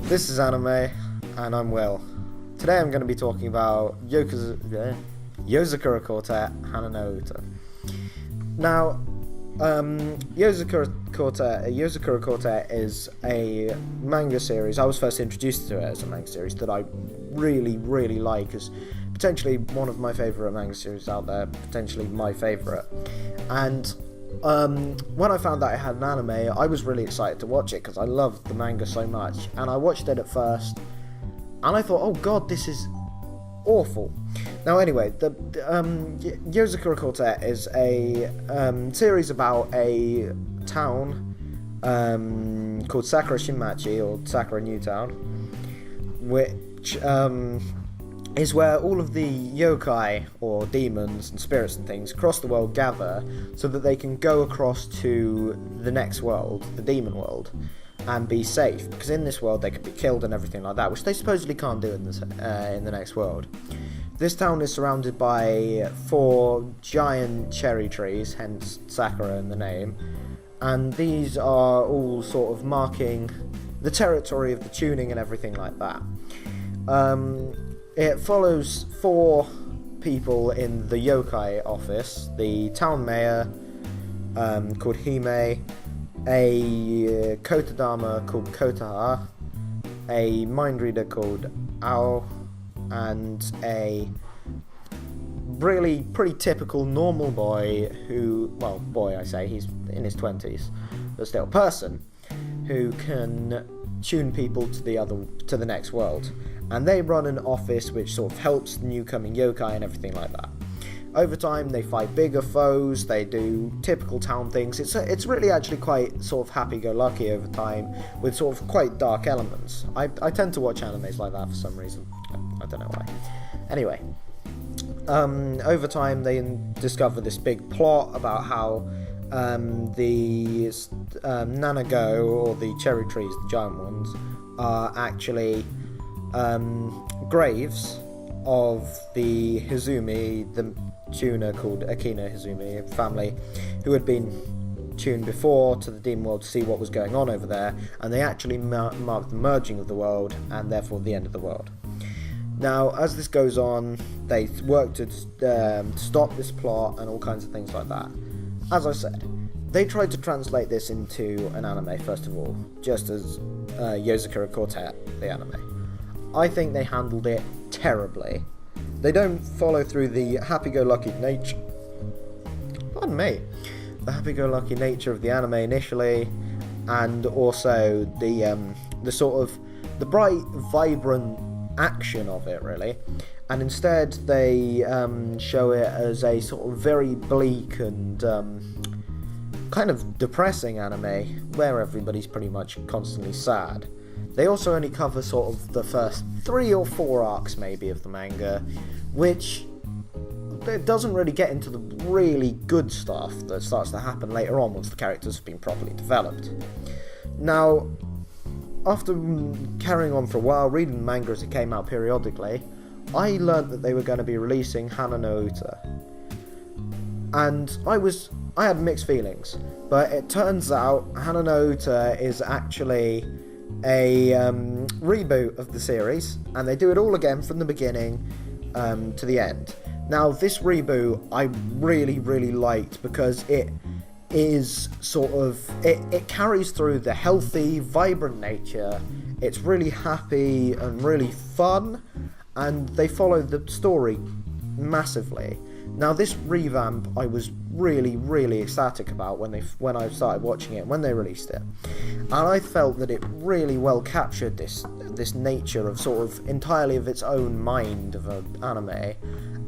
This is Anime, and I'm Will. Today I'm going to be talking about Yozakura Quartet, Hana no Uta. Now, Yozakura Quartet is a manga series. I was first introduced to it as a manga series that I really like, as potentially one of my favourite manga series out there, potentially my favourite. And when I found out it had an anime, I was really excited to watch it because I loved the manga so much. And I watched it at first, and I thought, oh god, this is awful. Now anyway, the Yozakura Quartet is a series about a town called Sakura Shinmachi, or Sakura New Town, which is where all of the yokai, or demons and spirits and things, across the world gather so that they can go across to the next world, the demon world, and be safe, because in this world they could be killed and everything like that, which they supposedly can't do in the next world. This town is surrounded by 4 giant cherry trees, hence Sakura in the name, and these are all sort of marking the territory of the tuning and everything like that. It follows 4 people in the yokai office: the town mayor, called Hime, a Kotodama called Kotaha, a mind reader called Ao, and a really pretty typical normal boy who, well, boy I say, he's in his 20s, but still a person who can tune people to the next world. And they run an office which sort of helps the new coming yokai and everything like that. Over time, they fight bigger foes, they do typical town things. It's really actually quite sort of happy-go-lucky over time, with sort of quite dark elements. I tend to watch animes like that for some reason. I don't know why. Anyway, over time they discover this big plot about how the Nanago, or the cherry trees, the giant ones, are actually graves of the Hizumi, the tuner called Akina Hizumi, a family who had been tuned before to the demon world to see what was going on over there, and they actually marked the merging of the world and therefore the end of the world. Now, as this goes on, they work to stop this plot and all kinds of things like that. As I said, they tried to translate this into an anime first of all, just as Yozakura Quartet, the anime. I think they handled it terribly. They don't follow through the happy-go-lucky nature. Pardon me. The happy-go-lucky nature of the anime initially, and also the sort of the bright, vibrant action of it, really. And instead, they show it as a sort of very bleak and kind of depressing anime, where everybody's pretty much constantly sad. They also only cover sort of the first 3 or 4 arcs maybe of the manga, which it doesn't really get into the really good stuff that starts to happen later on once the characters have been properly developed. Now, after carrying on for a while, reading the manga as it came out periodically, I learnt that they were going to be releasing Hana no Uta. And I had mixed feelings, but it turns out Hana no Uta is actually a reboot of the series, and they do it all again from the beginning to the end. Now, this reboot I really liked because it is sort of it carries through the healthy, vibrant nature. It's really happy and really fun, and they follow the story massively. Now, this revamp I was really ecstatic about when I started watching it, when they released it, and I felt that it really well captured this nature of sort of entirely of its own mind of an anime.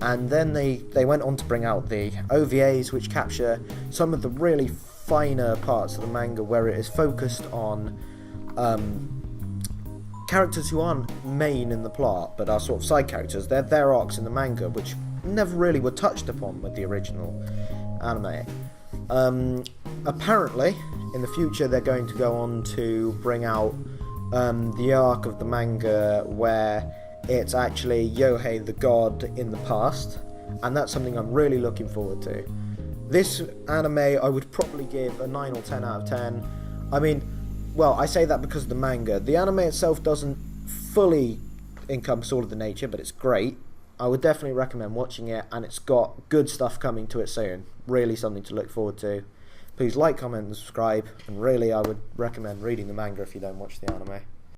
And then they went on to bring out the OVAs, which capture some of the really finer parts of the manga, where it is focused on characters who aren't main in the plot but are sort of side characters. They're their arcs in the manga, which never really were touched upon with the original anime. Apparently, in the future, they're going to go on to bring out the arc of the manga where it's actually Yohei the god in the past, and that's something I'm really looking forward to. This anime I would probably give a 9 or 10 out of 10. I mean, well, I say that because of the manga. The anime itself doesn't fully encompass all of the nature, but it's great. I would definitely recommend watching it, and it's got good stuff coming to it soon. Really something to look forward to. Please like, comment, and subscribe, and really I would recommend reading the manga if you don't watch the anime.